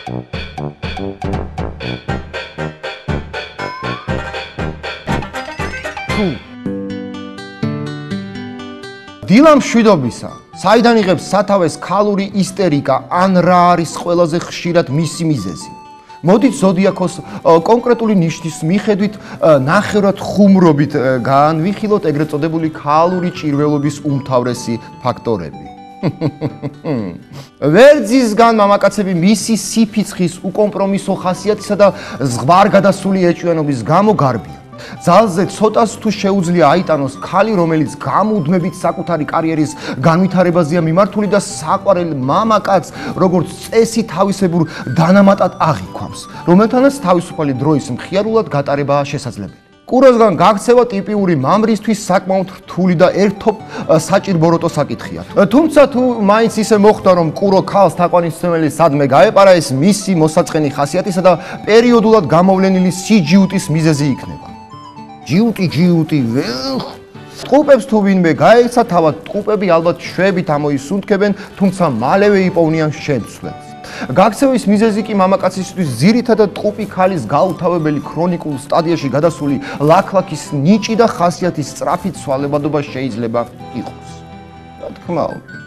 დილა მშვიდობისა, საიდან იღებს სათავეს ქალური ისტერიკა, ან რა არის ყველაზე ხშირად მისი მიზეზი? მოდით ზოდიაქოს კონკრეტული ნიშნის მიხედვით ნახევრად ხუმრობით განვიხილოთ ეგრეთ წოდებული ქალური ჭირველობის უმთავრესი ფაქტორები. ვერძისგან მამაკაცები მისი სიფიცხის უკომპრომისო ხასიათისა და ზღვარგადასული ეჭვიანობის გამო გარბიან. ძალზე ცოტას თუ შეუძლია აიტანოს ქალი, რომელიც გამუდმებით საკუთარი კარიერის განვითარებაზეა მიმართული და საყვარელ მამაკაცს როგორც წესი თავისებურ დანამატად აღიქვამს, რომელთანაც თავისუფალი დროის მხიარულად გატარებაა შესაძლებელი. კუროსგან გაქცევა ტიპიური მამრისთვის საკმაოდ რთული და ერთობ საჭირბოროტო საკითხია. თუმცა თუ მაინც ისე მოხდა, რომ კურო ქალს თაყვანისმცემელი სადმე გაეპარა, ეს მისი მოსაწყენი ხასიათისა და პერიოდულად გამოვლენილი სიჯიუტის მიზეზი იქნება. ჯიუტი, ტყუპებს თუ ვინმე გაეცა, თავად ტყუპები ალბათ შვებით ამოისუნთქებენ, თუმცა მალევე იპოვნიან შემცვლელს. გაქცევის მიზეზი კი მამაკაცისთვის ძირითადად ტყუპი ქალის გაუთავებელი ქრონიკულ სტადიაში გადასული ლაქლაქის ნიჭი და ხასიათის სწრაფი ცვალებადობა შეიძლება იყოს. რა თქმა უნდა.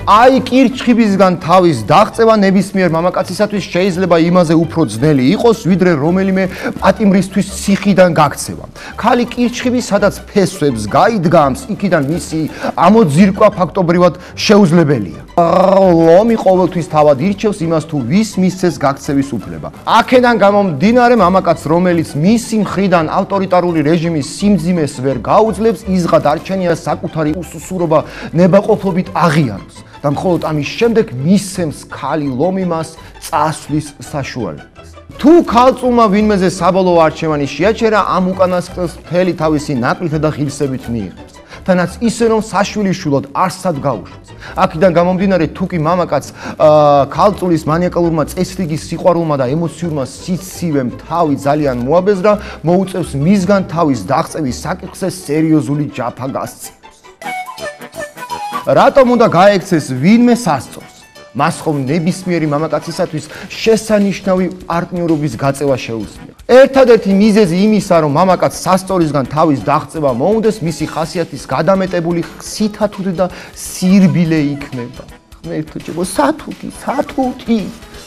აი კირჩხიბისგან თავის დაღწევა ნებისმიერ მამაკაცისათვის შეიძლება იმაზე უფრო ძნელი იყოს, ვიდრე რომელიმე პატიმრისთვის ციხიდან გაქცევა. ქალი კირჩხიბი, სადაც ფესვებს გაიდგამს, იქიდან მისი ამოძირკვა ფაქტობრივად შეუძლებელია. ლომი ყოველთვის თავად ირჩევს იმას, თუ ვის მისცეს გაქცევის უფლება. აქედან გამომდინარე, მამაკაცს, რომელიც მისი მხრიდან ავტორიტარული რეჟიმის სიმძიმეს ვერ გაუძლებს, იზღა დარჩენია საკუთარი უსუსურობა ნებაყოფლობით აღიაროს. და მხოლოდ ამის შემდეგ მისცემს ქალი ლომი მას წასვლის საშუალებას. თუ ქალწულმა ვინმეზე საბოლოო არჩევანი შეაჩერა, ამ უკანასკნელს მთელი თავისი ნაკლით და ღირსებით მიიღებს. თანაც ისე რომ საშვილიშვილოდ არსად გაუშვებს. აქედან გამომდინარე, თუ კი მამაკაც ქალწულის მანიაკალურმა წესრიგის სიყვარულმა და ემოციურმა სიცივემ თავი ძალიან მოაბეზრა, მოუწევს მისგან თავის დაღწევის საკითხზე სერიოზული ჯაფა გასცემს. რატომ უნდა გაექცეს ვინმე სასწორს? მას ხომ ნებისმიერი მამაკაცისათვის შესანიშნავი პარტნიორობის გაწევა შეუძლია. ერთადერთი მიზეზი იმისა, რომ მამაკაც სასწორისგან თავის დაღწევა მოუნდეს, მისი ხასიათის გადამეტებული სითათურე და სირბილე იქნება. ღმერთო, სათუთი.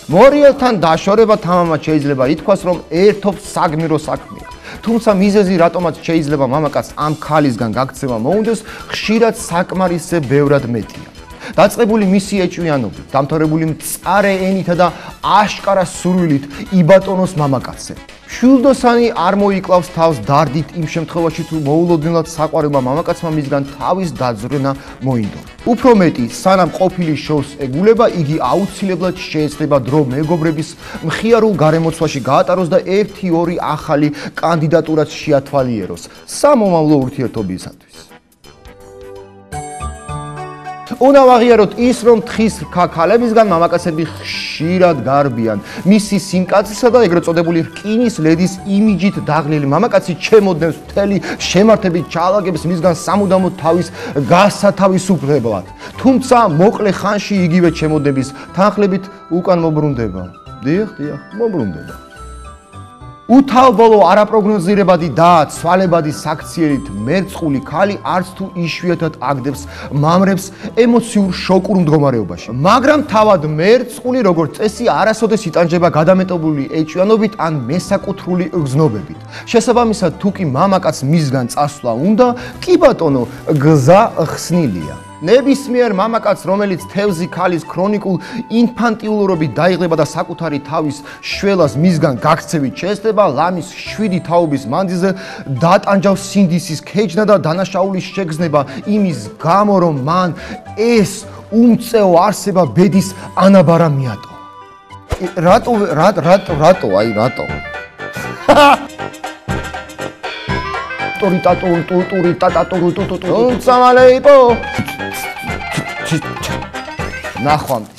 მორიელთან დაშორება თამამად შეიძლება ითქვას, რომ ერთობ საგმირო საქმეა. თუმცა მიზეზი, რატომაც შეიძლება მამაკაცს ამ ქალისგან გაქცევა მოუნდეს, ხშირად საკმარისზე ბევრად მეტია. დაწყებული მისი ეჭვიანობით, დამთავრებული მწარე ენითა და აშკარა სურვილით იბატონოს მამაკაცზე. შვილდოსანი არ მოიკლავს თავს დარდით იმ შემთხვევაში, თუ მოულოდნელად საყვარელმა მამაკაცმა მისგან თავის დაძვრენა მოინდომა. უფრო მეტი, სანამ ყოფილი შორს ეგულება, იგი აუცილებლად შეეცდება დრო მეგობრების მხიარულ გარემოცვაში გაატაროს და 1-2 ახალი კანდიდატურაც შეათვალიეროს სამომავლო ურთიერთობისათვის. უნდა ვაღიაროთ ის, რომ თხის ქალებისგან მამაკაცები ხშირად გარბიან. მისი სიმკაცისა და ეგრეთ წოდებული რკინის ლედის იმიჯით დაღლილი მამაკაცი ჩემოდნევს მთელი შემართებით ჩაალაგებს მისგან სამუდამოდ თავის გასათავისუფლებლად. თუმცა მოკლე ხანში იგივე ჩემოდნების თანხლებით უკან მობრუნდება. დიახ, მობრუნდება. უთავბოლო არაპროგნოზირებადი და ცვალებადი საქციელით მერწყული ქალი არც თუ იშვიათად აგდებს მამრებს ემოციურ შოკურ მდგომარეობაში. მაგრამ თავად მერწყული, როგორც წესი, არასოდეს იტანჯება გადამეტებული ეჭვიანობით ან მესაკუთრული გზნობებით. შესაბამისად, თუ კი მამაკაც მისგან წასვლა უნდა, კი ბატონო, გზა ხსნილია. ნებისმიერ მამაკაც, რომელიც თევზი ქალის ქრონიკულ ინფანტიულობით დაიღლება და საკუთარი თავის შველას მისგან გაქცევით შეესწრება, ლამის 7 თაობის მანძილზე დატანჯავს სინდისის ქეჯნა და დანაშაულის შეგრძნება იმის გამო, რომ მან ეს უმწეო არსება ბედის ანაბარა მიატო. რატო? ნახვამდი.